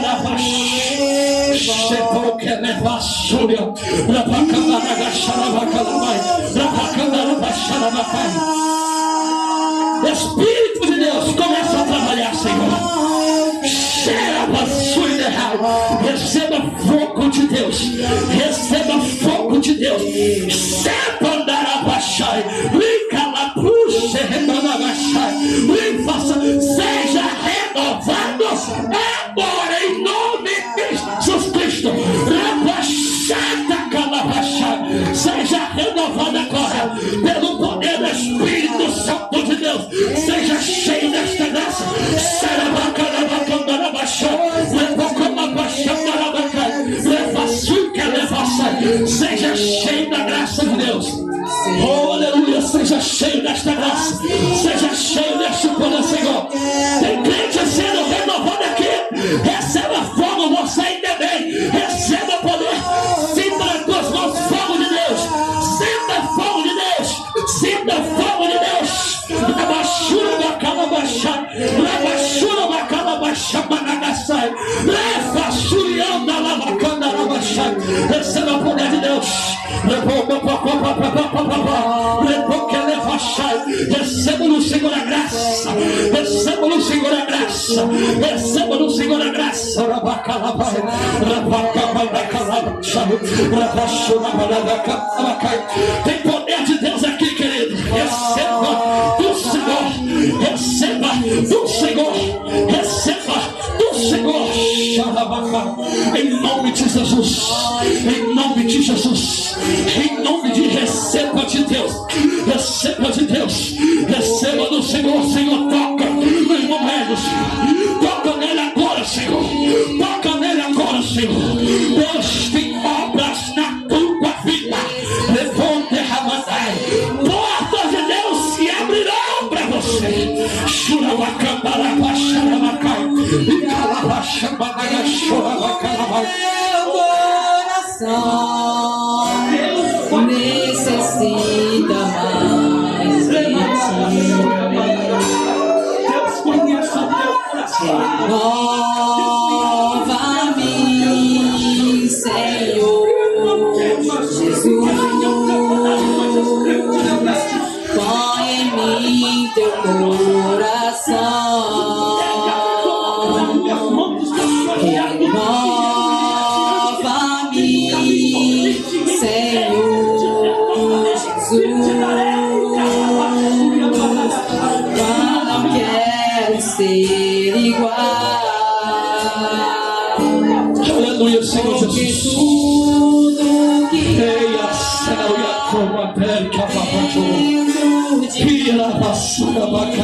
Speaker 2: Espírito de Deus, começa a trabalhar, Senhor. Cheira a sua ideal. Receba fogo de Deus. Receba fogo de Deus. Sepa andar a baixar. Liga lá, puxa, remanda a baixar. Seja renovado agora em nome de Jesus Cristo. Seja renovado agora pelo poder do Espírito Santo de Deus. Seja cheio desta graça. Seja cheio da graça de Deus. Oh, aleluia. Seja cheio desta graça. Seja cheio deste poder, Senhor. Tem crente sendo renovado aqui. Receba fogo, você ainda bem. Receba poder. Sinta nas tuas mãos fogo de Deus. Sinta fogo de Deus. Sinta fogo de Deus. Rabaxura bacana baixar. Rabaxura bacana baixar. Managaçai. Rabaxurianda lavacanda rabaixar. Receba o poder de Deus. Receba no Senhor a graça. Receba no Senhor a graça. Receba no Senhor a graça. Tem poder de Deus aqui, querido. Receba do Senhor. Receba do Senhor. Receba do Senhor. Em nome de Jesus. Em nome de Jesus. Em nome de receba de Deus. Receba de Deus. Receba do Senhor. Senhor, toca no irmão Hélio, Senhor. Toca nele agora, Senhor. Toca nele agora, Senhor. Deus tem obras na tua vida. Levante a ramadai. Portas de Deus se abrirão para você.
Speaker 3: Meu coração necessita mais de ti.
Speaker 2: Deus conhece o teu coração.
Speaker 3: Nova-me, Senhor Jesus. Põe em mim teu coração. Renova-me, Senhor Jesus. Eu não quero ser igual.
Speaker 2: Aleluia, Senhor
Speaker 3: Porque
Speaker 2: Jesus.
Speaker 3: tudo que
Speaker 2: Eia, céu e a cova América,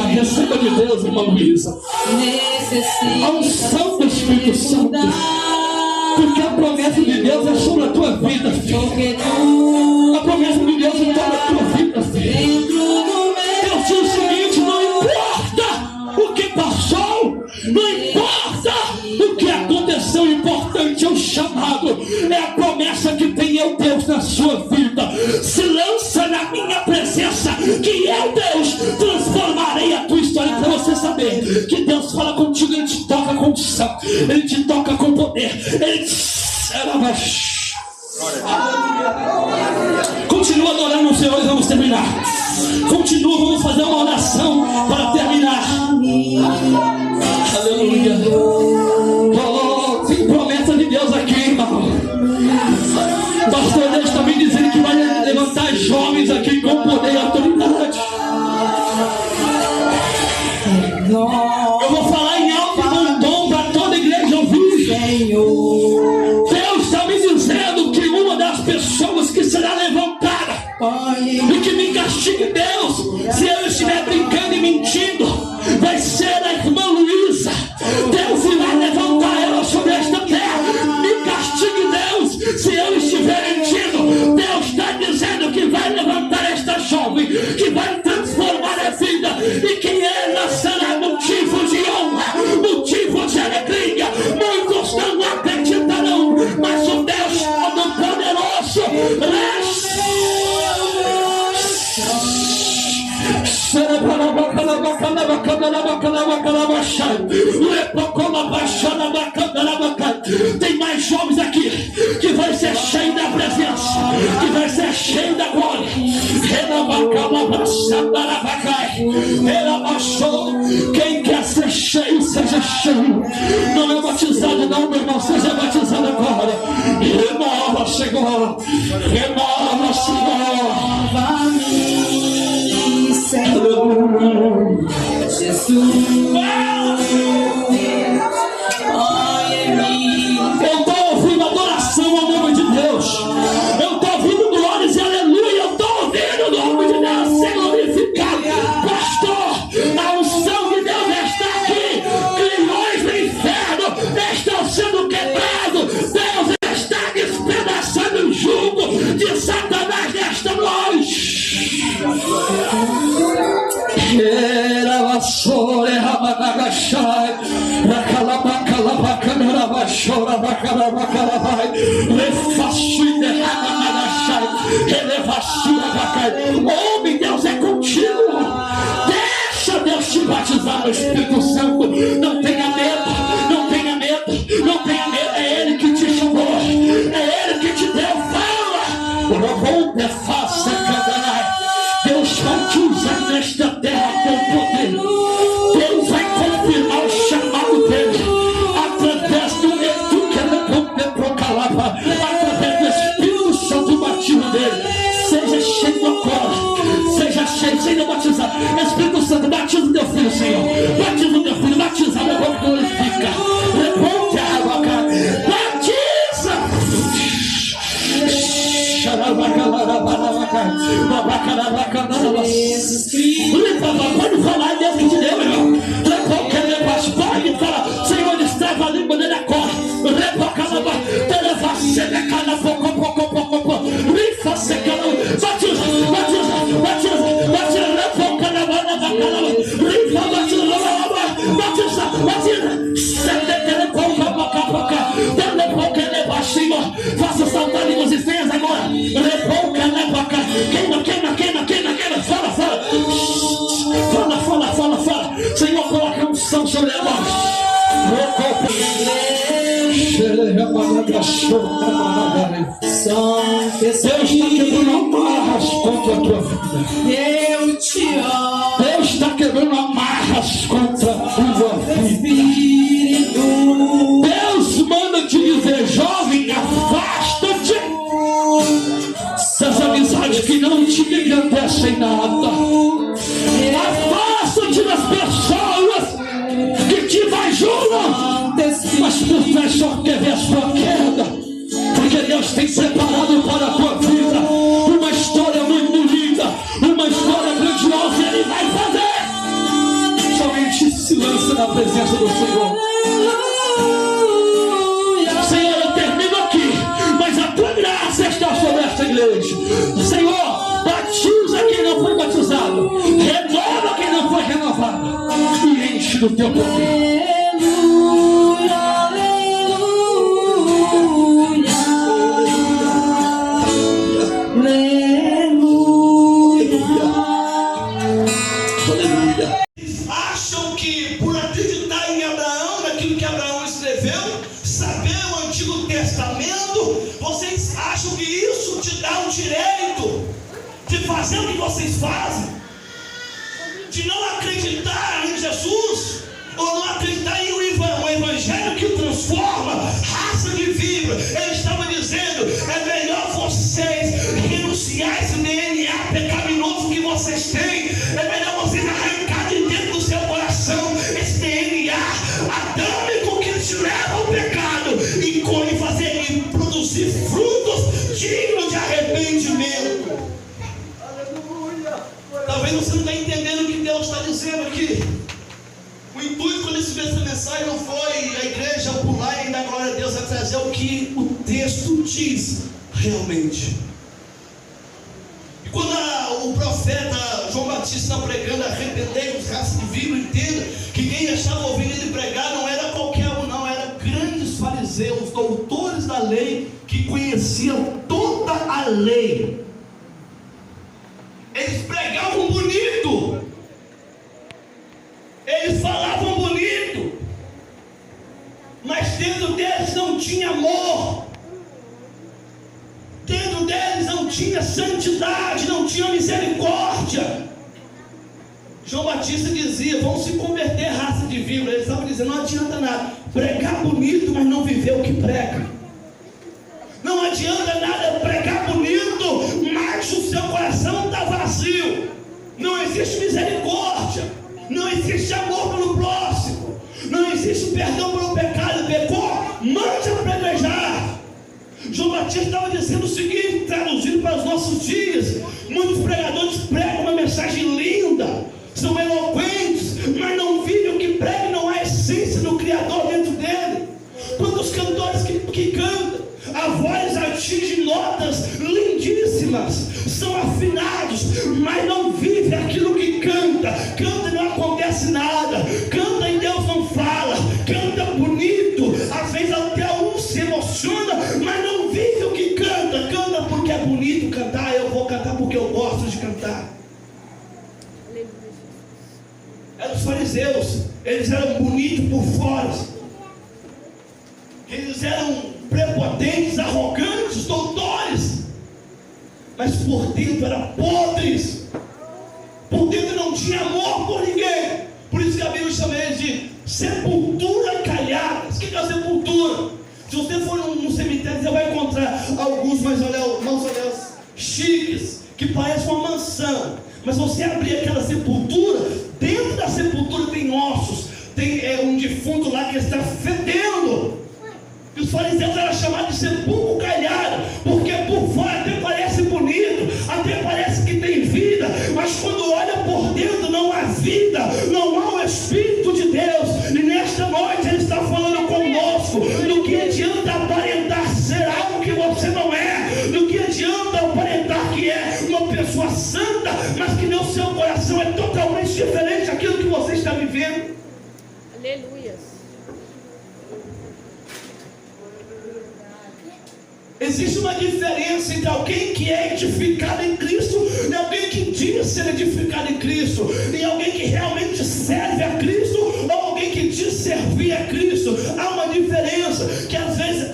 Speaker 2: receba de Deus, irmã Luísa, a unção do Espírito Santo, porque a promessa de Deus é sobre a tua vida, filho. A promessa de Deus é sobre a tua vida, filho. Deus diz o seguinte: não importa o que passou, não importa o que aconteceu, o importante é o chamado, é a promessa que tem eu, Deus, na sua vida. Se lança na minha presença, que eu, Deus, transformarei a tua história. Para você saber que Deus fala contigo, Ele te toca com unção, Ele te toca com poder, Ele te... Continua adorando o Senhor e vamos terminar. Continua, vamos fazer uma oração para terminar. Aleluia. Oh, tem promessa de Deus aqui, irmão. Pastor Deus está me dizendo que vai levantar jovens aqui com poder e autoridade. Eu vou falar em alto e bom tom para toda a igreja ouvir. Deus está me dizendo que uma das pessoas que será levantada e que me castigue, Deus, se eu estiver brincando e mentindo, vai ser a irmã Luísa. Deus alegria. Muitos não acreditarão, mas o Deus Todo-Poderoso tem mais jovens aqui que vai ser cheio da presença, que vai ser cheio da glória. Quem quer ser cheio, seja cheio. Não é batizado não, meu irmão, seja batizado agora. Renova, Senhor. Renova, Senhor.
Speaker 3: Jesus,
Speaker 2: eu estou ouvindo adoração ao nome de Deus. Eu estou ouvindo glórias e aleluia. Eu estou ouvindo o nome de Deus ser glorificado. Pastor, a unção de Deus está aqui. Grilhões do inferno estão sendo quebrados. Deus está despedaçando o jugo de Satanás nesta noite. Era vassoura, rabagachai, racalabacalabacalabachora, bacalabacalabai, refassuide, rabagachai, elevassura, bacai. Homem, Deus é contigo. Deixa Deus te batizar no Espírito Santo. Não tenha medo, não tenha medo, não tenha medo. É Ele que te chamou, é Ele que te deu. Fala, o rompe faça cada. Deus vai te usar nesta terra com poder. Deus vai confirmar o chamado dele através do Edu que ele procalava, através do Espírito Santo batido dele. Seja cheio agora, seja cheio, seja batizado. Espírito Santo, batiza o teu filho, Senhor. Batiza o teu filho, batiza, meu povo glorifica. Reponte a água, batiza. Pode falar, Deus que te deu, meu irmão. Pode falar, Senhor, estava ali, maneira agora. Faça saltar línguas estranhas agora. Fala. Senhor, coloca um unção sobre ela. Deus está quebrando amarras contra a tua vida.
Speaker 3: eu te amo.
Speaker 2: Deus está quebrando amarras contra a tua vida. Deus manda te dizer, jovem, afasta-te dessas amizades que não te engrandecem nada. Afasta-te das pessoas que te bajulam, mas por fé só quer ver a sua queda, porque Deus tem preparado para a tua vida uma história muito linda, uma história grandiosa, e Ele vai fazer. Somente se lança na presença do Senhor. Senhor, eu termino aqui, mas a tua graça está sobre esta igreja. Senhor, batiza quem não foi batizado, renova quem não foi renovado, e enche do teu poder.
Speaker 4: Acham que por acreditar em Abraão, naquilo que Abraão escreveu, saber o Antigo Testamento, vocês acham que isso te dá o direito de fazer o que vocês fazem? De não acreditar em Jesus, ou não acreditar em o Evangelho que transforma, raça de vida. Ele estava dizendo, é melhor vocês renunciar a esse DNA pecaminoso que vocês têm, é melhor vocês arrancar de dentro do seu coração esse DNA adâmico que te leva ao pecado e fazer e produzir frutos dignos de arrependimento. Talvez você não está entendendo o que Deus está dizendo aqui. O intuito quando ele fez essa mensagem não foi a igreja pular e dar glória a Deus, é trazer o que o texto diz realmente. E quando o profeta João Batista está pregando, arrependei-vos, raça de vidro, entenda que quem estava ouvindo ele pregar não era qualquer um, fariseus, doutores da lei, que conheciam toda a lei. Eles pregavam bonito, eles falavam bonito, mas dentro deles não tinha amor, dentro deles não tinha santidade, não tinha misericórdia. João Batista dizia: vão se converter, raça de víbora. Eles estavam dizendo: não adianta nada pregar bonito, mas não viver o que prega. Não adianta nada pregar bonito, mas o seu coração está vazio. Não existe misericórdia, não existe amor pelo próximo, não existe perdão pelo pecado. Pecou, mande apedrejar. João Batista estava dizendo o seguinte, traduzido para os nossos dias: muitos pregadores pregam uma mensagem linda, são eloquentes, mas não vivem o que pregam, não há essência do Criador dentro dele. Quantos cantores que cantam, a voz atinge notas lindíssimas, são afinados, mas não vive aquilo que canta. Canta e não acontece nada, canta e Deus não fala, canta bonito, às vezes até um se emociona, mas não vive o que canta. Canta porque é bonito cantar, eu vou cantar porque eu gosto de cantar. É dos fariseus, eles eram bonitos por fora, eles eram prepotentes, arrogantes, doutores, mas por dentro eram podres, por dentro não tinha amor por ninguém. Por isso que a Bíblia chama eles de sepultura caiadas. O que é a sepultura? Se você for num cemitério, você vai encontrar alguns mausoléus chiques, que parecem uma mansão, mas você abrir aquela sepultura, dentro da sepultura tem ossos, tem um defunto lá que está fedendo. E os fariseus eram chamados de sepulcro calhado, porque por fora até parece bonito, até parece que tem vida, mas quando olha por dentro não há vida, não há o Espírito de Deus. E nesta noite Ele está falando conosco: do que adianta aparentar ser algo que você não é, do que adianta aparentar que é uma pessoa santa, mas que no seu coração é totalmente diferente daquilo que você está vivendo.
Speaker 3: Aleluia.
Speaker 4: Existe uma diferença entre alguém que é edificado em Cristo e alguém que diz ser edificado em Cristo, e alguém que realmente serve a Cristo ou alguém que diz servir a Cristo. Há uma diferença que às vezes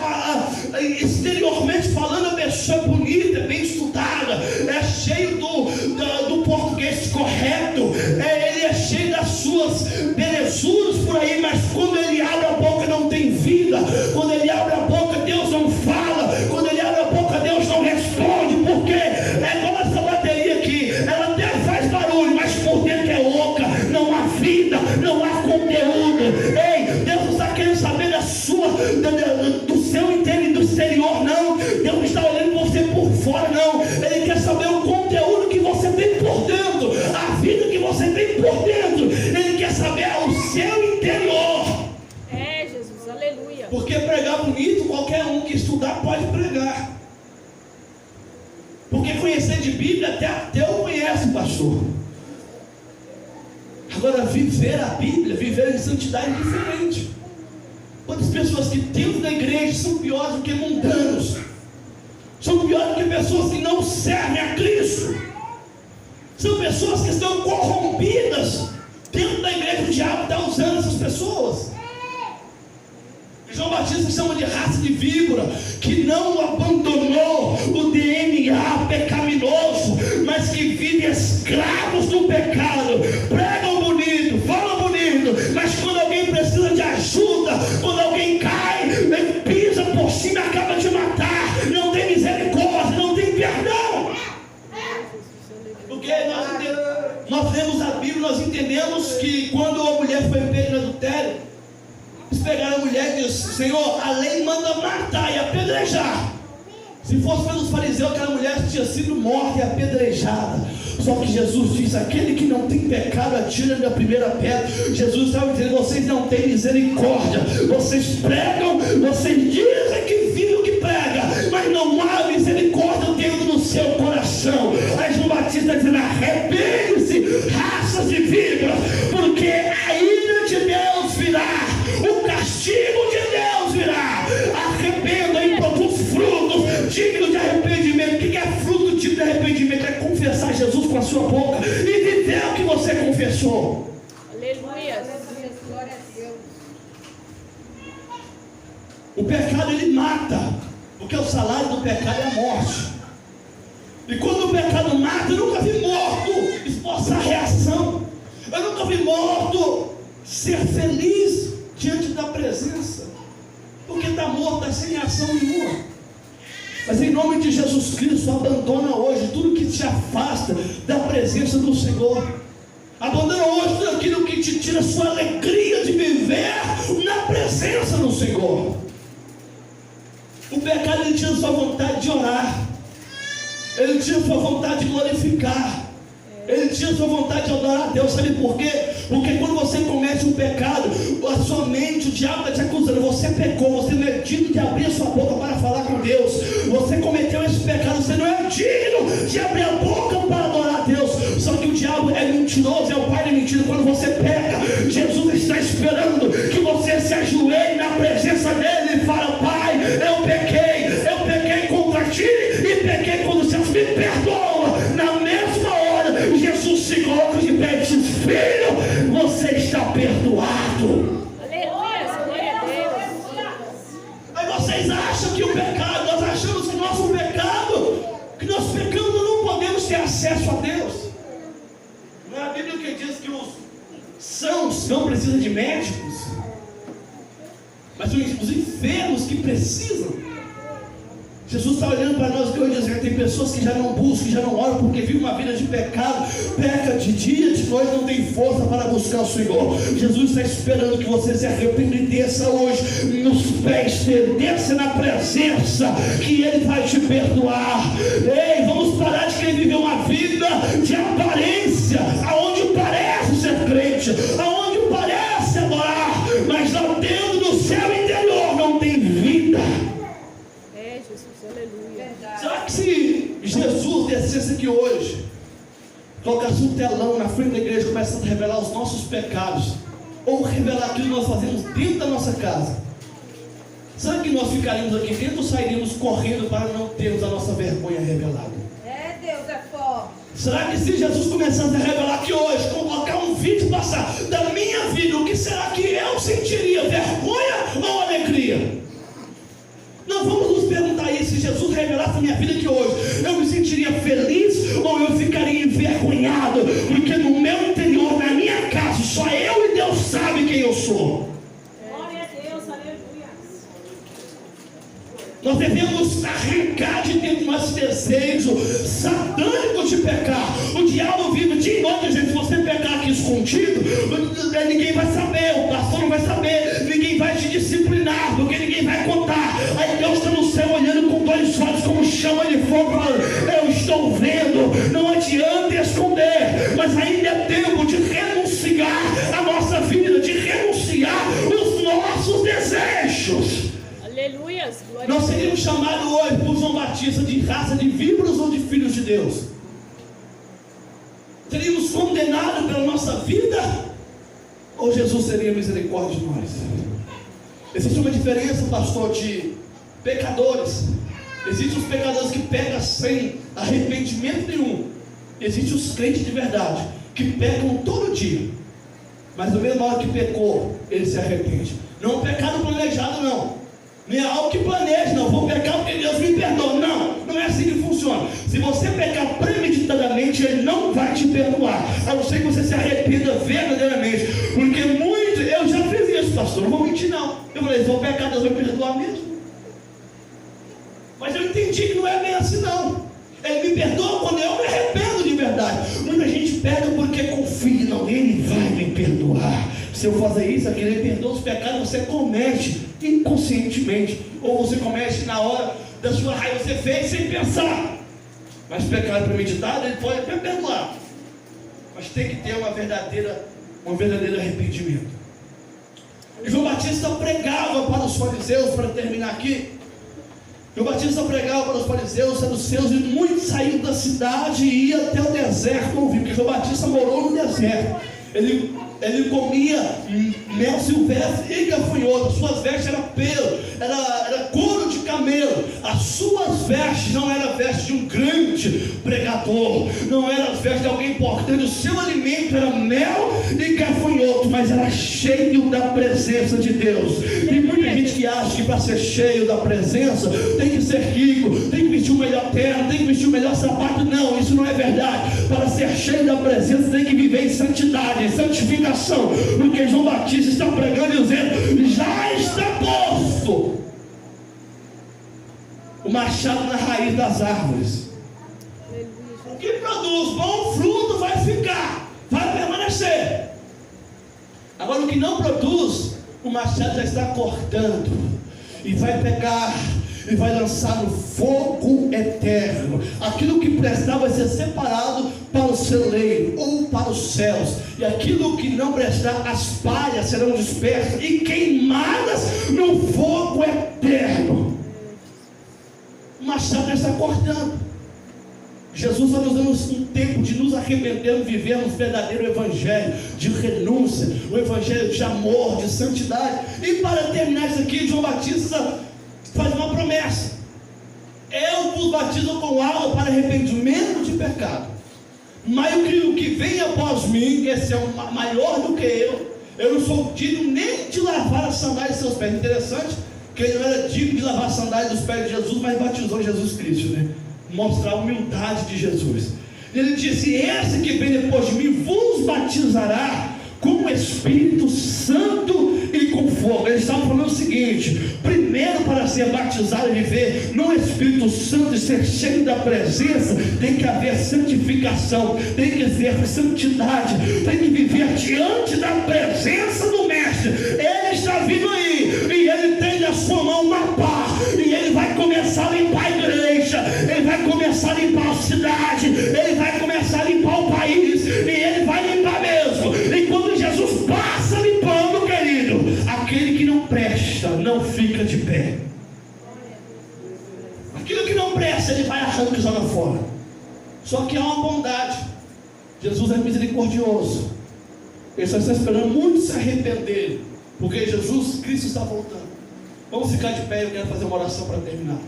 Speaker 4: exteriormente falando a pessoa é bonita, é bem estudada, é cheio do português correto, ele é cheio das suas belezuras por aí, mas quando ele abre a boca não tem vida, quando ele abre a boca Deus não fala, quando ele abre a boca Deus não responde, porque é igual essa bateria aqui, ela até faz barulho, mas por dentro é oca, não há vida, não há conteúdo. Ei, Deus não está querendo saber do seu interior e do exterior, não. Deus não está olhando você por fora, não. Ele quer saber o conteúdo que você tem por dentro, a vida que você tem por dentro. Ele quer saber o seu interior.
Speaker 3: É, Jesus, aleluia.
Speaker 4: Porque pregar bonito, qualquer um que estudar pode pregar. Porque conhecer de Bíblia, até ateu conhece, pastor. Agora, viver a Bíblia, viver em santidade é diferente. Quantas pessoas que dentro da igreja são piores do que mundanos, são piores do que pessoas que não servem a Cristo, são pessoas que estão corrompidas. Dentro da igreja o diabo está usando essas pessoas. João Batista chama de raça de víbora, que não abandonou o DNA pecaminoso, mas que vive escravos do pecado. Pregam bonito, falam bonito, mas quando alguém precisa de ajuda, quando alguém cai, ele pisa por cima e acaba de matar. Não tem misericórdia, não tem perdão. Porque nós lemos a Bíblia, nós entendemos que quando a mulher foi pega no adultério, eles pegaram a mulher e disseram: Senhor, a lei manda matar e apedrejar. Se fosse pelos fariseus, aquela mulher tinha sido morta e apedrejada. Só que Jesus diz: aquele que não tem pecado, atira da primeira pedra. Jesus estava dizendo: vocês não têm misericórdia. Vocês pregam, vocês dizem que vivem o que prega, mas não há misericórdia dentro do seu coração. Aí João Batista está dizendo: arrepende-se, raças de víboras, porque a ira de Deus virá, o castigo de Deus virá,
Speaker 2: Jesus com a sua boca e viver o que você confessou.
Speaker 3: Aleluia.
Speaker 5: Glória a Deus.
Speaker 2: O pecado ele mata, porque o salário do pecado é a morte. E quando o pecado mata, eu nunca vi morto esboçar reação. Eu nunca vi morto ser feliz diante da presença, porque está morto, está sem ação nenhuma. Mas em nome de Jesus Cristo, abandona hoje tudo que te afasta da presença do Senhor. Abandona hoje tudo aquilo que te tira a sua alegria de viver na presença do Senhor. O pecado ele tira a sua vontade de orar, ele tira a sua vontade de glorificar, ele tira a sua vontade de adorar a Deus. Sabe por quê? Porque quando você comete um pecado, a sua mente, o diabo está te acusando. Você pecou, você não é digno de abrir a sua boca para falar com Deus. Você cometeu esse pecado, você não é digno de abrir a boca para adorar a Deus. Só que o diabo é mentiroso, é o pai da mentira. Quando você peca, Jesus está esperando que você se ajoelhe na presença dele e fala: Pai, eu pequei contra ti e pequei contra os céus, me perdoa. Na mesma hora, Jesus se coloca de pé e diz: Filho, você está perdoado.
Speaker 3: Aleluia. Glória a Deus.
Speaker 2: Aí vocês acham que o pecado, nós achamos que o nosso pecado, que nós pecamos, nós não podemos ter acesso a Deus. Não é a Bíblia que diz que os sãos não precisam de médicos, mas os enfermos que precisam. Jesus está olhando para nós hoje dizendo: tem pessoas que já não buscam, que já não oram, porque vivem uma vida de pecado, peca de dia, de noite, não tem força para buscar o Senhor. Jesus está esperando que você se arrependa e desça hoje nos pés dele, desça na presença, que ele vai te perdoar. Ei, vamos parar de querer viver uma vida de aparência, aonde parece ser crente, aonde parece adorar, mas lá dentro do seu interior não tem vida.
Speaker 3: Aleluia.
Speaker 2: Será que se Jesus descesse aqui hoje, colocasse um telão na frente da igreja e começasse a revelar os nossos pecados, ou revelar aquilo que nós fazemos dentro da nossa casa, será que nós ficaríamos aqui dentro ou sairíamos correndo para não termos a nossa vergonha revelada?
Speaker 5: É, Deus é forte.
Speaker 2: Será que se Jesus começasse a revelar aqui hoje, colocar um vídeo passar da minha vida, o que será que eu sentiria? Vergonha ou alegria? Não vamos nos perguntar isso. Se Jesus revelasse a minha vida aqui hoje, eu me sentiria feliz ou eu ficaria envergonhado? Porque no meu interior, na minha casa, só eu e Deus sabe quem eu sou.
Speaker 3: Glória a Deus. Aleluia.
Speaker 2: Nós devemos arrancar de dentro do nosso desejo satânico de pecar. O diabo vive de noite, gente. Se você pecar aqui escondido, ninguém vai saber, o pastor não vai saber, ninguém vai te disciplinar, porque ninguém vai contar. Aí Deus está no céu olhando com dois olhos como chama de fogo, falando: eu estou vendo. Não adianta esconder, mas ainda é tempo de renunciar a nossa vida, de renunciar os nossos desejos.
Speaker 3: Aleluia.
Speaker 2: Nós seríamos chamados hoje por João Batista de raça de víboras ou de filhos de Deus? Seríamos condenados pela nossa vida, ou Jesus seria misericórdia de nós? Existe uma diferença, pastor, de pecadores. Existem os pecadores que pecam sem arrependimento nenhum. Existem os crentes de verdade, que pecam todo dia, mas na mesma hora que pecou, ele se arrepende. Não é um pecado planejado, não. Não é algo que planeja, não. Vou pecar porque Deus me perdoa. Não, não é assim que funciona. Se você pecar premeditadamente, Ele não vai te perdoar, a não ser que você se arrependa verdadeiramente. Porque muito, eu já fiz isso, pastor, não vou mentir não. Eu falei: vou pecar, Deus vai me perdoar mesmo. Mas eu entendi que não é bem assim não. Ele me perdoa quando eu me arrependo de verdade. Muita gente pega porque confia: não, Ele vai me perdoar. Se eu fazer isso, aqui Ele perdoa os pecados que você comete inconscientemente, ou você comete na hora da sua raiva, você fez sem pensar. Mas pecado premeditado, Ele pode até perdoar, mas tem que ter um verdadeiro arrependimento. E João Batista pregava para os fariseus, para terminar aqui, João Batista pregava para os fariseus, saduceus, e muitos saíram da cidade e iam até o deserto ouvir, porque João Batista morou no deserto. Ele comia mel silvestre e gafanhoto. Suas vestes eram pelo, era couro de camelo. A
Speaker 4: suas vestes não era a veste de um grande pregador, não era a veste de alguém importante, o seu alimento era mel e gafanhoto, mas era cheio da presença de Deus. Tem muita gente que acha que para ser cheio da presença tem que ser rico, tem que vestir o melhor terno, tem que vestir o melhor sapato. Não, isso não é verdade. Para ser cheio da presença tem que viver em santidade, em santificação, porque João Batista está pregando e dizendo: já está posto o machado na raiz das árvores. O que produz bom fruto vai ficar, vai permanecer. Agora o que não produz, o machado já está cortando e vai pegar e vai lançar no fogo eterno. Aquilo que prestar vai ser separado para o celeiro ou para os céus, e aquilo que não prestar, as palhas serão dispersas e queimadas no fogo eterno. O machado já está cortando. Jesus está nos dando um tempo de nos arrependermos, vivermos o verdadeiro evangelho de renúncia, o evangelho de amor, de santidade. E para terminar isso aqui, João Batista faz uma promessa: eu vos batizo com água para arrependimento de pecado, mas o que vem após mim, esse é maior do que eu não sou digno nem de lavar as sandálias de seus pés. Interessante que ele não era digno de lavar as sandálias dos pés de Jesus, mas batizou Jesus Cristo, né? Mostrar a humildade de Jesus. Ele disse: esse que vem depois de mim vos batizará com o Espírito Santo e com fogo. Eles estavam falando o seguinte: primeiro, para ser batizado e viver no Espírito Santo e ser cheio da presença, tem que haver santificação, tem que haver santidade, tem que viver diante da presença do Mestre. Ele está vindo aí, e ele tem na sua mão uma pá, e ele vai começar a limpar a igreja, ele vai começar a limpar a cidade, ele vai começar a limpar o país, e ele vai limpar mesmo. E quando Jesus passa limpando, querido, aquele que não presta não fica de pé. Aquilo que não presta, ele vai arrancar lá fora. Só que há uma bondade. Jesus é misericordioso. Ele só está esperando muito se arrepender, porque Jesus Cristo está voltando. Vamos ficar de pé, eu quero fazer uma oração para terminar.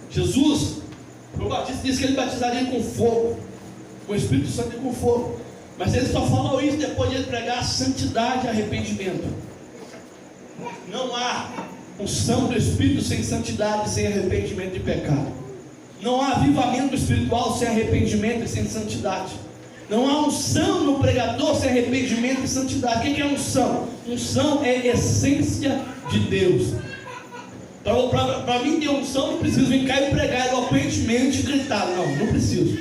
Speaker 4: Jesus, o Batista disse que ele batizaria com fogo, com o Espírito Santo e com fogo. Mas ele só falou isso depois de ele pregar santidade e arrependimento. Não há unção do Espírito sem santidade, sem arrependimento de pecado. Não há avivamento espiritual sem arrependimento e sem santidade. Não há unção no pregador sem arrependimento e santidade. O que é unção? Unção é essência de Deus. Para mim ter unção, não preciso vir cá e pregar eloquentemente e gritar. Não preciso.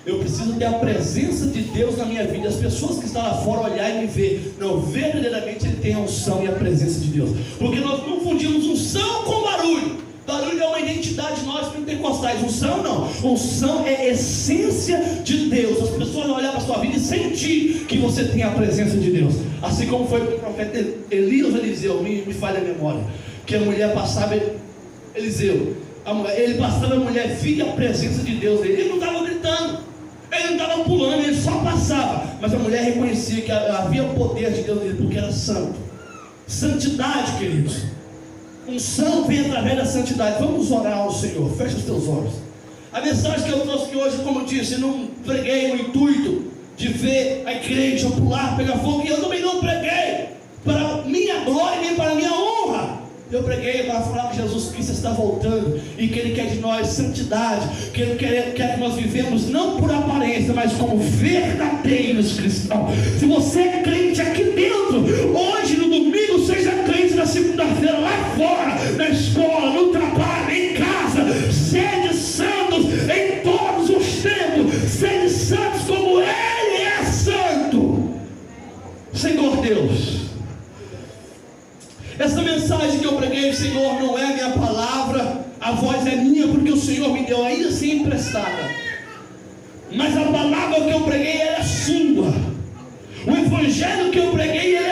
Speaker 4: Eu preciso ter a presença de Deus na minha vida. As pessoas que estão lá fora olhar e me ver. Não, verdadeiramente ele tem a unção e a presença de Deus. Porque nós confundimos unção com barulho. Barulho é uma identidade de nós pentecostais. Unção não. Unção é essência de Deus. As pessoas vão olhar para a sua vida e sentir que você tem a presença de Deus. Assim como foi com o profeta Elias ou Eliseu, me falha a memória, que a mulher passava, Eliseu, ele passava, a mulher via a presença de Deus nele. Ele não estava gritando, ele não estava pulando, ele só passava, mas a mulher reconhecia que havia o poder de Deus nele, porque era santo. Santidade, queridos. Unção vem através da santidade. Vamos orar ao Senhor. Fecha os teus olhos. A mensagem que eu trouxe aqui hoje, como eu disse, eu não preguei no intuito de ver a igreja pular, pegar fogo, e eu também não preguei para minha glória nem para minha honra. Eu preguei para falar que Jesus Cristo está voltando e que Ele quer de nós santidade, que Ele quer que nós vivemos não por aparência, mas como verdadeiros cristãos. Se você é crente aqui dentro, hoje no domingo, seja crente na segunda-feira lá fora, na escola, no trabalho, em casa. Sede santos em todos os tempos, sede santos como Ele é santo. Senhor Deus, essa mensagem que eu preguei, Senhor, não é minha palavra, a voz é minha, porque o Senhor me deu ainda assim emprestada. Mas a palavra que eu preguei, ela é sua. O evangelho que eu preguei, ele